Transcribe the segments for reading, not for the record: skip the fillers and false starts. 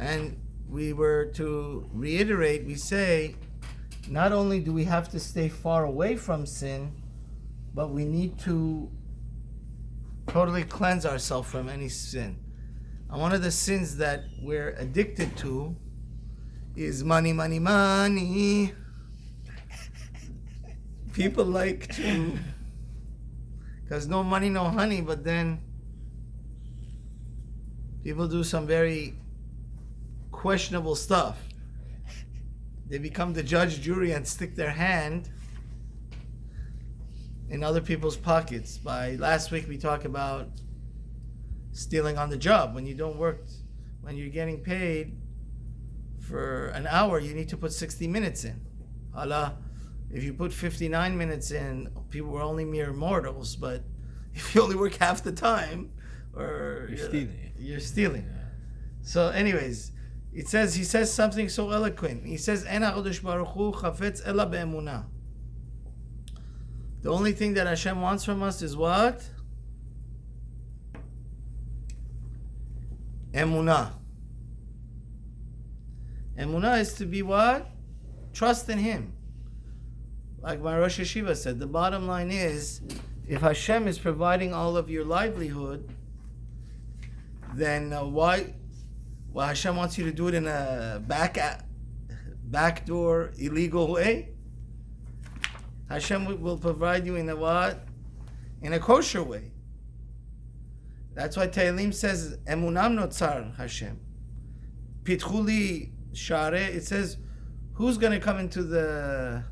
And we were to reiterate, we say, not only do we have to stay far away from sin, but we need to totally cleanse ourselves from any sin. And one of the sins that we're addicted to is money, money, money. People like to, because no money, no honey, but then people do some very questionable stuff. They become the judge, jury, and stick their hand in other people's pockets. By last week we talked about stealing on the job. When you don't work, when you're getting paid for an hour, you need to put 60 minutes in. Allah, if you put 59 minutes in, people were only mere mortals, but if you only work half the time, or you're stealing. Yeah. So anyways, he says something so eloquent. He says, "En HaKadosh Baruch Hu chafetz ela be'emunah." The only thing that Hashem wants from us is what? Emunah. Emunah is to be what? Trust in Him. Like my Rosh Yeshiva said, the bottom line is, if Hashem is providing all of your livelihood, then why Hashem wants you to do it in a backdoor illegal way? Hashem will provide you in a what? In a kosher way. That's why Tehillim says, Emunam notzar Hashem. Pitchuli share. It says, who's going to come into the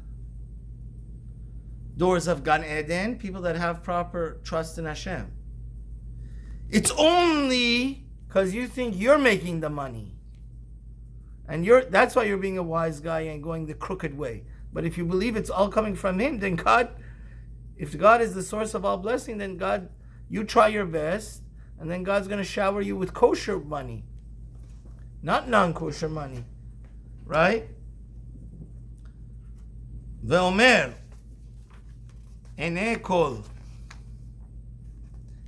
doors of Gan Eden? People that have proper trust in Hashem. It's only because you think you're making the money. And that's why you're being a wise guy and going the crooked way. But if you believe it's all coming from Him, then God, if God is the source of all blessing, then God, you try your best, and then God's going to shower you with kosher money. Not non-kosher money. Right? Ve'omer, Enei kol.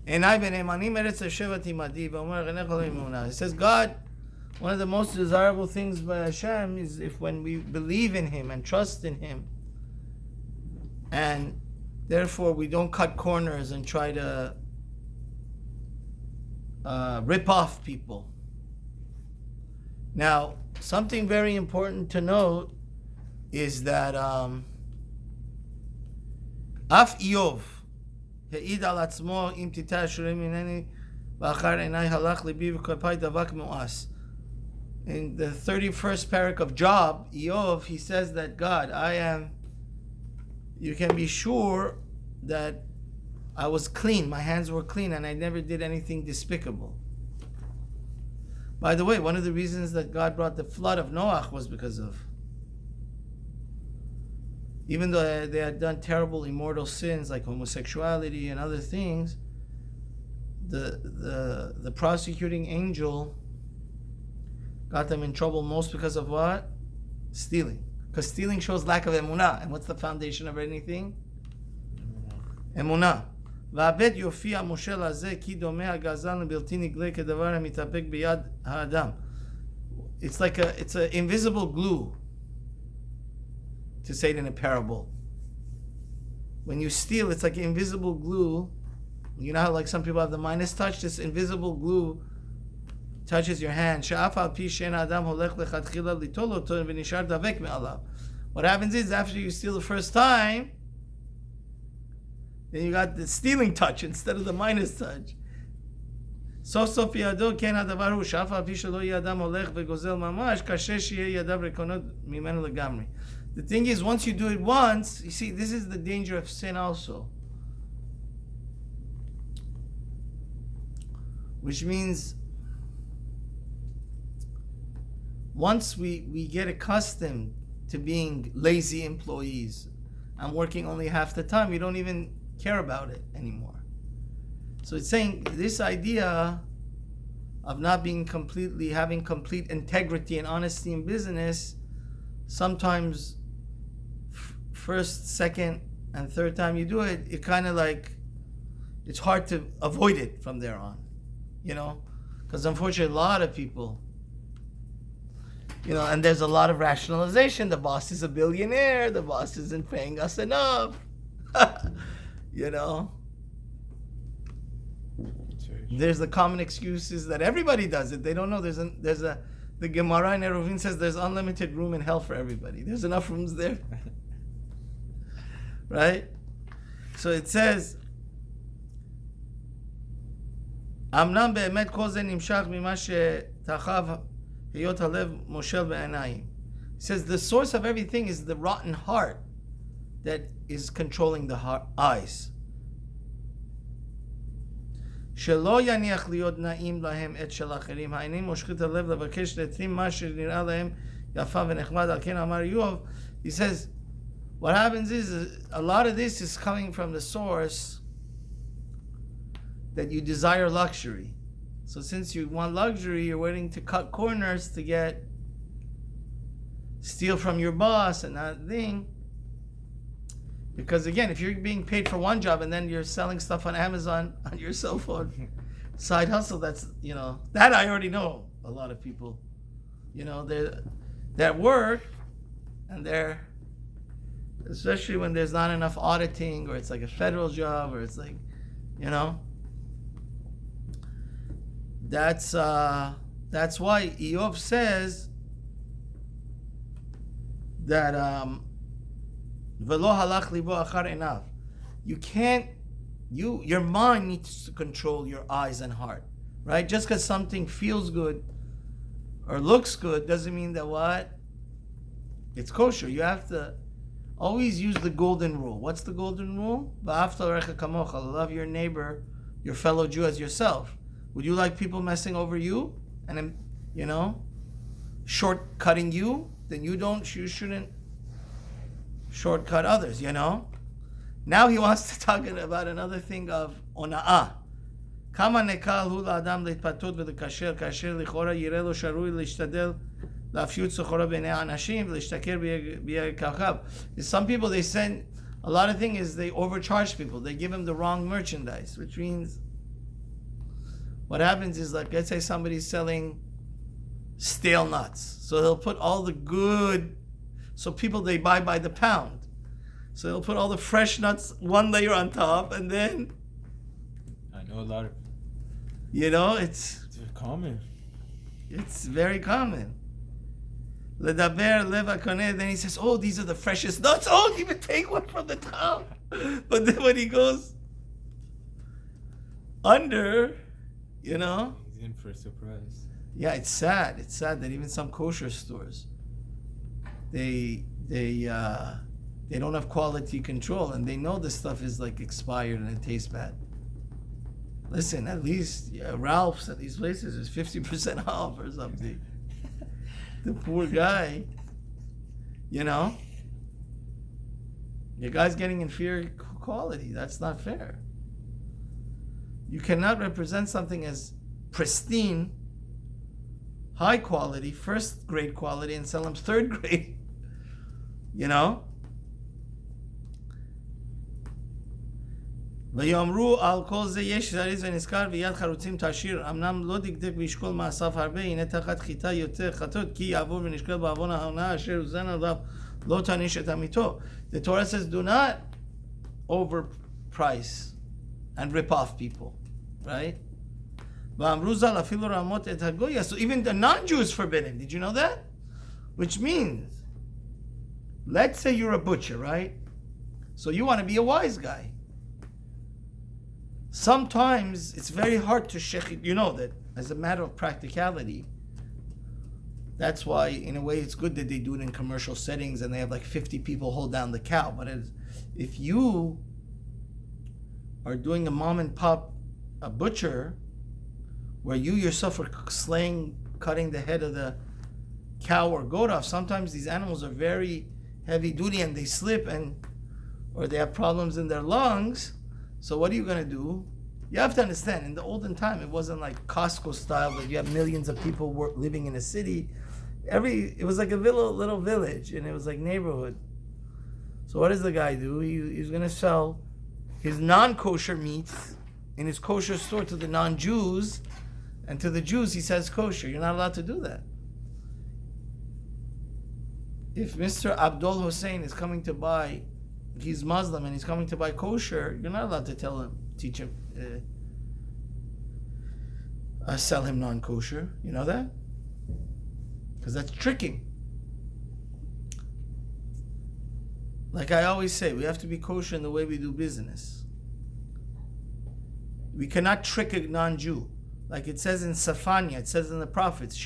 It says God, one of the most desirable things by Hashem is if when we believe in Him and trust in Him, and therefore we don't cut corners and try to rip off people. Now, something very important to note is that Af Iyov העיד על עצמו אם תיטע אשורי ממני ואחר עיניי הלך ליבי וכלפי דבק מואס. In the 31st parak of Job, Iyov, he says that God, you can be sure that I was clean, my hands were clean, and I never did anything despicable. By the way, one of the reasons that God brought the flood of Noach was because of, even though they had done terrible immortal sins like homosexuality and other things, the prosecuting angel got them in trouble most because of what? Stealing. Because stealing shows lack of emunah. And what's the foundation of anything? Emunah. והבית יופיע המושל הזה כי דומה הגזל לבלתי נגלה כדבר המתאפק ביד האדם. It's an invisible glue, to say it in a parable. When you steal, it's like invisible glue. You know how like some people have the Midas touch? This invisible glue touches your hand. What happens is, after you steal the first time, then you got the stealing touch instead of the Midas touch. סוף ידו כן הדבר הוא שאף על פי שלא יהיה אדם הולך וגוזל ממש, קשה שיהיה ידיו ריקונות ממנו לגמרי. The thing is, once you do it once, you see, this is the danger of sin also. Which means, once we get accustomed to being lazy employees and working only half the time, we don't even care about it anymore. So it's saying this idea of not being having complete integrity and honesty in business, sometimes first, second, and third time you do it, it kind of like, it's hard to avoid it from there on, you know? Because unfortunately, a lot of people And there's a lot of rationalization. The boss is a billionaire. The boss isn't paying us enough. There's the common excuses that everybody does it. They don't know the Gemara in Eruvin says there's unlimited room in hell for everybody. There's enough rooms there. Right? So it says, אמנם באמת כל זה נמשך ממה שתחב היות הלב מושל בעיניים. It says the source of everything is the rotten heart that is controlling the eyes. שלא יניח להיות נעים להם את של אחרים. העיניים מושכים את הלב לבקש להתאים מה שנראה להם יפה ונחמד. על כן אמר איוב, he says, what happens is a lot of this is coming from the source that you desire luxury. So since you want luxury, you're willing to cut corners to steal from your boss and that thing. Because again, if you're being paid for one job and then you're selling stuff on Amazon on your cell phone, side hustle, that's, that I already know. A lot of people, they're work and they're, especially when there's not enough auditing or it's like a federal job or it's like, that's why Eov says that velo halach libo achar enav. You can't. Your mind needs to control your eyes and heart, right? Just because something feels good or looks good doesn't mean that what? It's kosher. You have to always use the golden rule. What's the golden rule? V'ahavta l'recha kamocha. Love your neighbor, your fellow Jew as yourself. Would you like people messing over you and shortcutting you? Then you shouldn't shortcut others, Now he wants to talk about another thing of ona'ah. כמה נקל הוא לאדם להתפתות ולקשר כאשר לכאורה יראה לו שרוי להשתדל להפיות סחורה בעיני האנשים ולהשתכר בירכיו. Some people, they send, a lot of things is they overcharge people. They give them the wrong merchandise, which means what happens is, like, let's say somebody's selling stale nuts. So they'll put all the good, so people, they buy by the pound. So they'll put all the fresh nuts one layer on top, and then I know a lot of, it's common. It's very common. Ledaber leva koneh. Then he says, "Oh, these are the freshest nuts. Oh, even take one from the top." But then when he goes under, he's in for a surprise. Yeah, it's sad. It's sad that even some kosher stores, they don't have quality control, and they know this stuff is like expired and it tastes bad. Listen, at least Ralph's at these places is 50% off or something. The poor guy, your guy's getting inferior quality. That's not fair. You cannot represent something as pristine, high quality, first grade quality, and sell them third grade. ויאמרו על כל זה יש זריז ונזכר ויד חרוצים תשאיר אמנם לא דקדק וישקול מעשיו הרבה הנה תחת חיטה יותר חטות כי יעבור ונשקל בעוון ההונאה אשר הוזן עליו לא תעניש את עמיתו. The Torah says do not overprice and rip off people, right? ואמרו ז"ל אפילו רמות את הגויה. So even the non-Jew is forbidden. Did you know that? Which means, let's say you're a butcher, right? So you want to be a wise guy. Sometimes it's very hard to shechit. You know that as a matter of practicality. That's why, in a way, it's good that they do it in commercial settings and they have like 50 people hold down the cow. But if you are doing a mom and pop, a butcher, where you yourself are cutting the head of the cow or goat off, sometimes these animals are very heavy duty and they slip or they have problems in their lungs. So what are you going to do? You have to understand, in the olden time, it wasn't like Costco style that you have millions of people living in a city. It was like a little village, and it was like neighborhood. So what does the guy do? He's going to sell his non-kosher meats in his kosher store to the non-Jews, and to the Jews he says kosher. You're not allowed to do that. if Mr. Abdul Hussein is coming to buy, he's Muslim and he's coming to buy kosher, you're not allowed to tell him, teach him, sell him non-kosher. You know that? Because that's tricking. Like I always say, we have to be kosher in the way we do business. We cannot trick a non-Jew. Like it says in Safania, it says in the prophets, he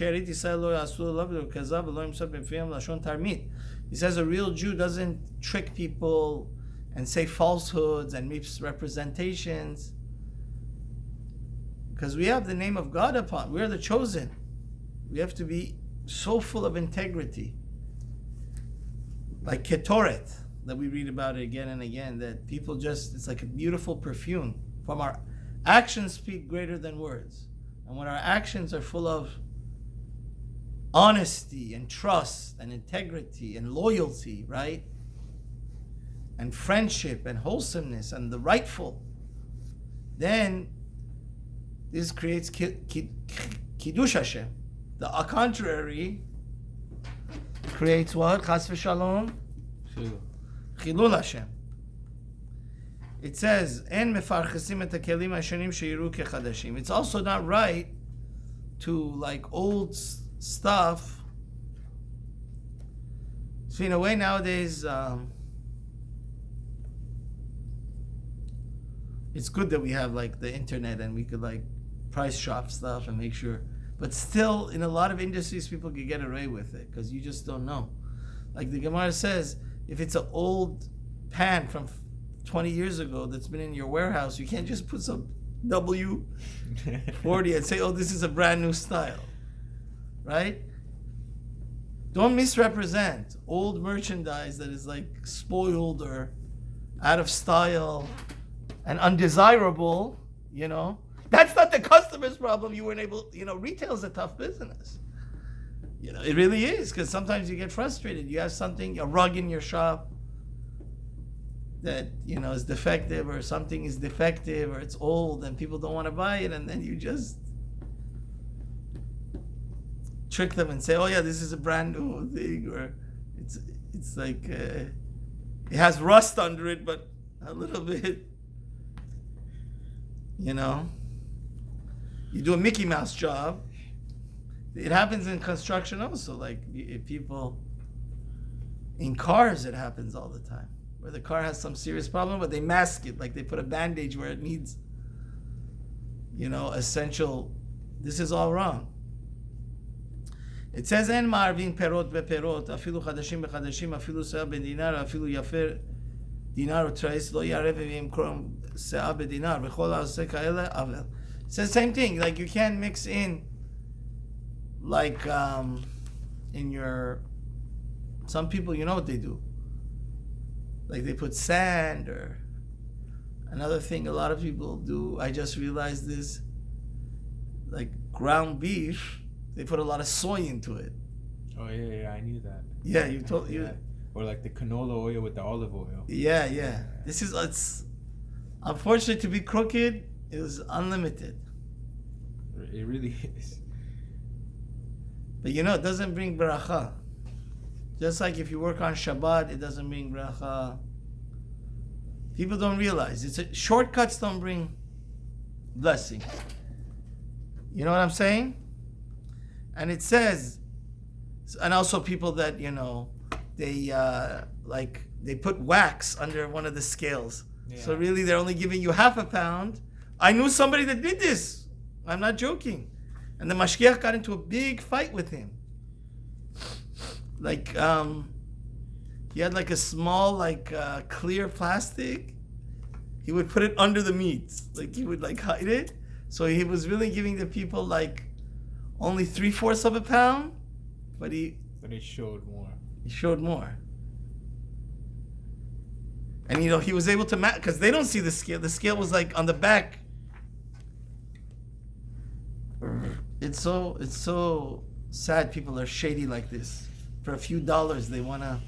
says a real Jew doesn't trick people and say falsehoods and misrepresentations. Because we have the name of God upon. We are the chosen. We have to be so full of integrity. Like Ketoret, that we read about it again and again, that people just, it's like a beautiful perfume. From our actions speak greater than words. And when our actions are full of honesty and trust and integrity and loyalty, right? And friendship and wholesomeness and the rightful, then this creates Kiddush Hashem. The contrary creates what? Chas v'shalom? Chilul Hashem. It says, "En mefarchesim et hakelim hashanim sheyiru kechadashim." It's also not right to like old stuff. So in a way nowadays, it's good that we have like the internet and we could like price shop stuff and make sure. But still, in a lot of industries, people could get away with it because you just don't know. Like the Gemara says, if it's an old pan from 20 years ago that's been in your warehouse, you can't just put some W40 and say, oh, this is a brand new style. Right? Don't misrepresent old merchandise that is like spoiled or out of style and undesirable, you know. That's not the customer's problem. You weren't able, you know, retail is a tough business. You know, it really is, because sometimes you get frustrated. You have something, a rug in your shop that, you know, is defective, or something is defective, or it's old and people don't want to buy it, and then you just trick them and say, oh yeah, this is a brand new thing, or it's like it has rust under it, but a little bit, you know. You do a Mickey Mouse job. It happens in construction also. Like if people in cars, it happens all the time, where the car has some serious problem, but they mask it. Like they put a bandage where it needs, you know, essential. This is all wrong. It says, "En ma'arvin perot beperot, afilu chadashim bechadashim, afilu se'ah bedinar, afilu yafer dinar u'trais lo yarev v'yimkrom se'ah bedinar, v'chol ha'aseh ka'ele avel." It's the same thing. Like you can't mix in, like in your. Some people, you know what they do. Like they put sand, or another thing a lot of people do. I just realized this. Like ground beef, they put a lot of soy into it. Oh yeah, I knew that. Yeah, you told you. Yeah. Or like the canola oil with the olive oil. Yeah. This is, it's unfortunate to be crooked. It was unlimited. It really is. But you know, it doesn't bring bracha. Just like if you work on Shabbat, it doesn't bring bracha. People don't realize shortcuts don't bring blessing. You know what I'm saying? And it says, and also people that, you know, they they put wax under one of the scales. Yeah. So really they're only giving you half a pound. I knew somebody that did this. I'm not joking. And the mashgiach got into a big fight with him. Like, he had like a small, like clear plastic. He would put it under the meat. Like he would like hide it. So he was really giving the people like only 3/4 of a pound, but he showed more. He showed more. And you know, he was able to because they don't see the scale. The scale was like on the back. It's so sad people are shady like this. For a few dollars they wanna.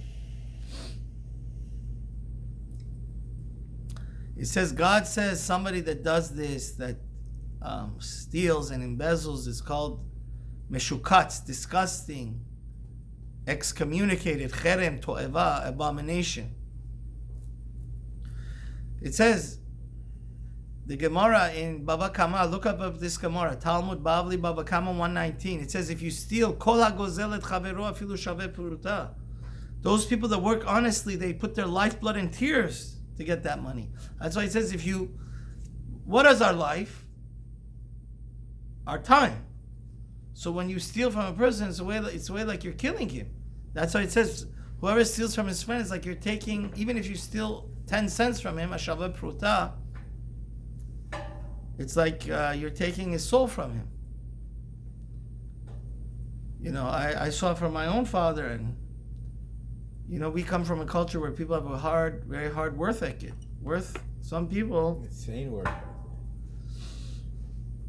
It says, God says somebody that does this, that steals and embezzles, is called meshukatz, disgusting. excommunicated, cherem, to'eva, abomination. It says, the Gemara in Baba Kama, look up this Gemara, Talmud Bavli Baba Kama 119. It says, if you steal, kol hagozel et chavero afilu shaveh puruta. Those people that work honestly, they put their lifeblood and tears to get that money. That's why it says, what is our life? Our time. So when you steal from a person, it's a way like you're killing him. That's why it says, whoever steals from his friend is like you're taking, even if you steal 10 cents from him, a shaveh puruta, it's like you're taking his soul from him. I saw from my own father, and we come from a culture where people have a very hard work ethic. Some people, insane work,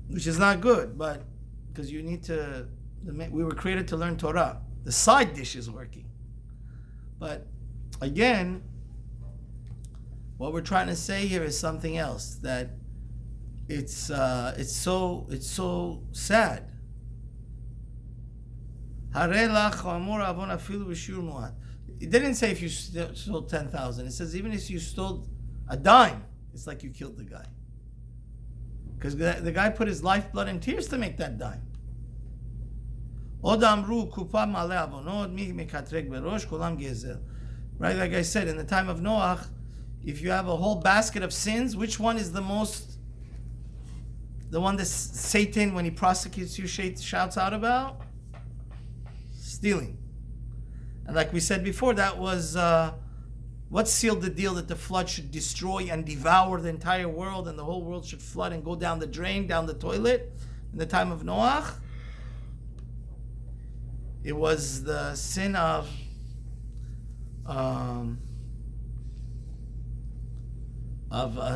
which is not good, but because you need to. We were created to learn Torah. The side dish is working, but again, what we're trying to say here is something else, that it's so sad. It didn't say if you stole 10,000. It says even if you stole a dime, it's like you killed the guy, because the guy put his lifeblood and tears to make that dime. Right, like I said, in the time of Noah, if you have a whole basket of sins, which one is the one that Satan, when he prosecutes you, shouts out about? Stealing. And like we said before, that was what sealed the deal that the flood should destroy and devour the entire world, and the whole world should flood and go down the drain, down the toilet in the time of Noah. It was the sin of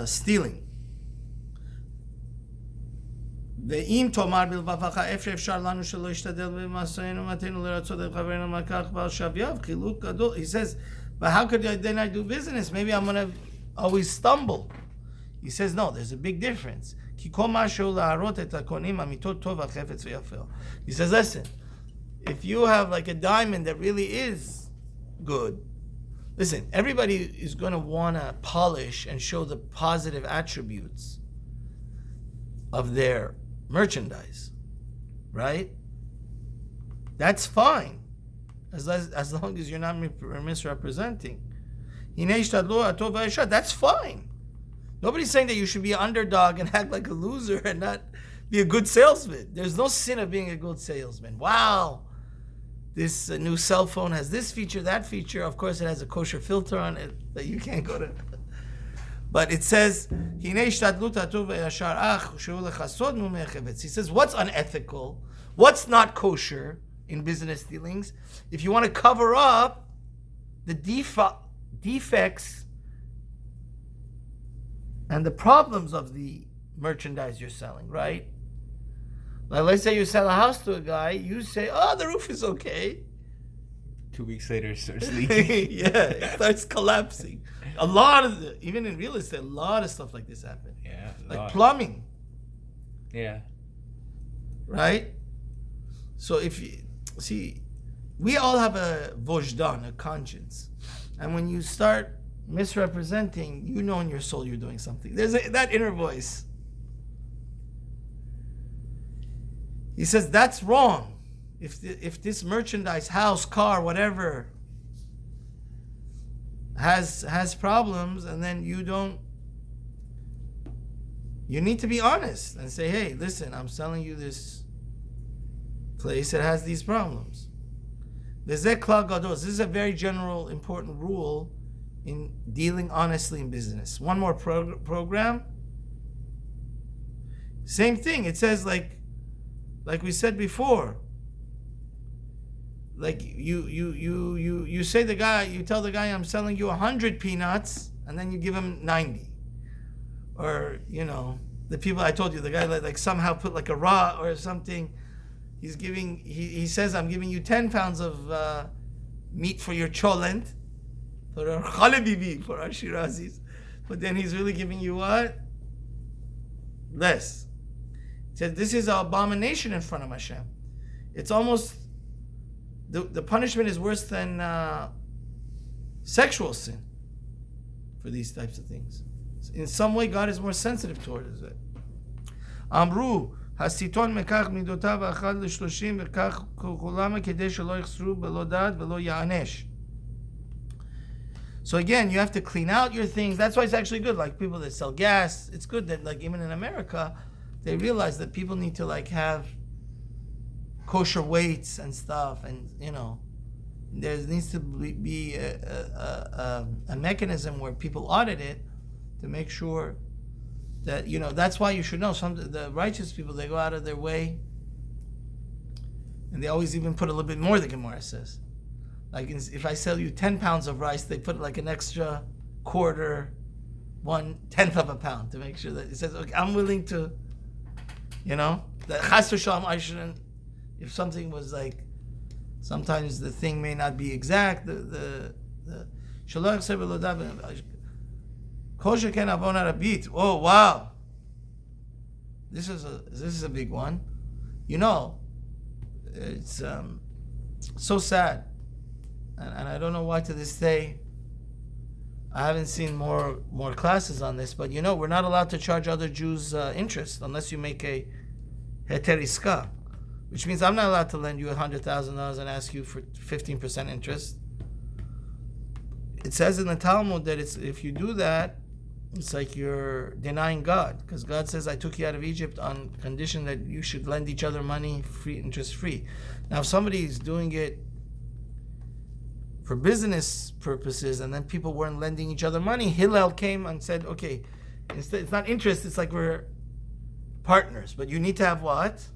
stealing. ואם תאמר בלבבך איפה אפשר לנו שלא ישתדל במעשינו ומתנו לרצות את חברינו מכך בעל שבייו, חילוק גדול. He says, but how could then I do business? Maybe I'm going to always stumble. He says, no, there's a big difference. כי כל משהו להראות את הקונים אמיתות טוב החפץ ויפה. He says, listen, if you have like a diamond that really is good, listen, everybody is going to want to polish and show the positive attributes of their merchandise, right? That's fine, as long as you're not misrepresenting. That's fine. Nobody's saying that you should be an underdog and act like a loser and not be a good salesman. There's no sin of being a good salesman. Wow, this new cell phone has this feature, that feature. Of course, it has a kosher filter on it that you can't go to. But it says, he says, what's unethical? What's not kosher in business dealings? If you want to cover up the defects and the problems of the merchandise you're selling, right? Like, let's say you sell a house to a guy, you say, oh, the roof is okay. 2 weeks later, it starts leaking. Yeah, it starts collapsing. Even in real estate, a lot of stuff like this happen. Yeah, like plumbing. Yeah. Right? So if you see, we all have a vojdan, a conscience. And when you start misrepresenting, you know in your soul you're doing something. There's that inner voice. He says, that's wrong. If this merchandise, house, car, whatever, has problems, and then you need to be honest and say, hey, listen, I'm selling you this place that has these problems. This is a very general, important rule in dealing honestly in business. One more program. Same thing. It says like we said before. Like you say the guy, you tell the guy, I'm selling you 100 peanuts, and then you give him 90. Or, the people I told you, the guy like somehow put like a raw or something. He says, I'm giving you 10 pounds of meat for your cholent, for our chalebibi, for our Shirazis. But then he's really giving you what? Less. He said, this is an abomination in front of Hashem. It's almost the punishment is worse than sexual sin for these types of things. In some way, God is more sensitive towards it. Amru, hasiton mekach midotav achad l'shloshim v'kach kulama kedei shelo yichsru b'lo dad v'lo ya'anesh. So again, you have to clean out your things. That's why it's actually good. Like people that sell gas, it's good that like even in America, they realize that people need to like have kosher weights and stuff, and there needs to be a mechanism where people audit it to make sure that that's why you should know the righteous people, they go out of their way, and they always even put a little bit more. The Gemara says, like if I sell you 10 pounds of rice, they put like an extra quarter, 1/10 of a pound to make sure that it says, okay, I'm willing to, that chas v'shalom I shouldn't. If something was like, sometimes the thing may not be exact. The shalach sebelodav kosher ken avon arabit. Oh wow, this is a big one. It's so sad, and I don't know why to this day I haven't seen more classes on this. But we're not allowed to charge other Jews interest unless you make a heter iska. Which means I'm not allowed to lend you $100,000 and ask you for 15% interest. It says in the Talmud that if you do that, it's like you're denying God, because God says, I took you out of Egypt on condition that you should lend each other money free, interest free. Now, if somebody is doing it for business purposes and then people weren't lending each other money, Hillel came and said, okay, instead, it's not interest, it's like we're partners, but you need to have what?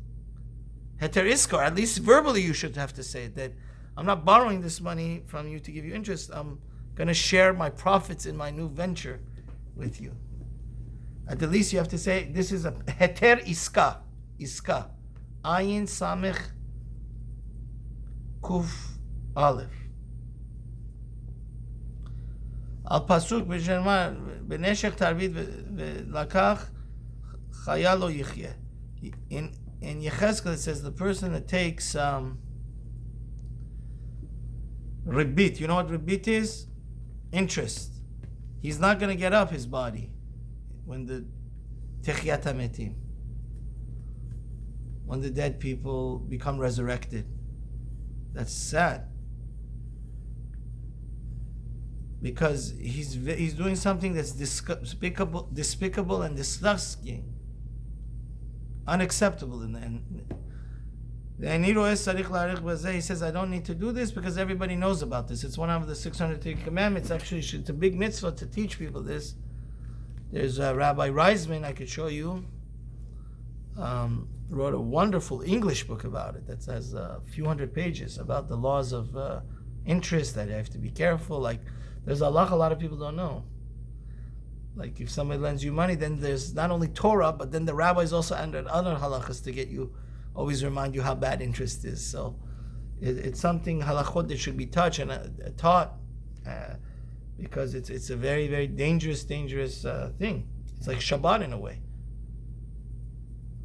Heter iskar, at least verbally you should have to say that I'm not borrowing this money from you to give you interest. I'm going to share my profits in my new venture with you. At the least you have to say this is a heter iska. Iska. Ayin samech kuf aleph. Al pasuk b'shenmar b'neshech tarvit v'lakach chaya lo yichyeh. In Yecheskel it says the person that takes ribit, you know what ribit is? Interest. He's not going to get up his body when the techiyat hametim, when the dead people become resurrected. That's sad, because he's doing something that's despicable and disgusting. Unacceptable in the end. He says, I don't need to do this because everybody knows about this. It's one of the 603 commandments. Actually, it's a big mitzvah to teach people this. There's Rabbi Reisman, I could show you, wrote a wonderful English book about it that has a few hundred pages about the laws of interest, that you have to be careful. Like, there's a lot of people don't know. Like if somebody lends you money, then there's not only Torah, but then the rabbis also added other halachas to get you, always remind you how bad interest is. So it's something halachot that should be taught because it's a very, very dangerous thing. It's like Shabbat in a way.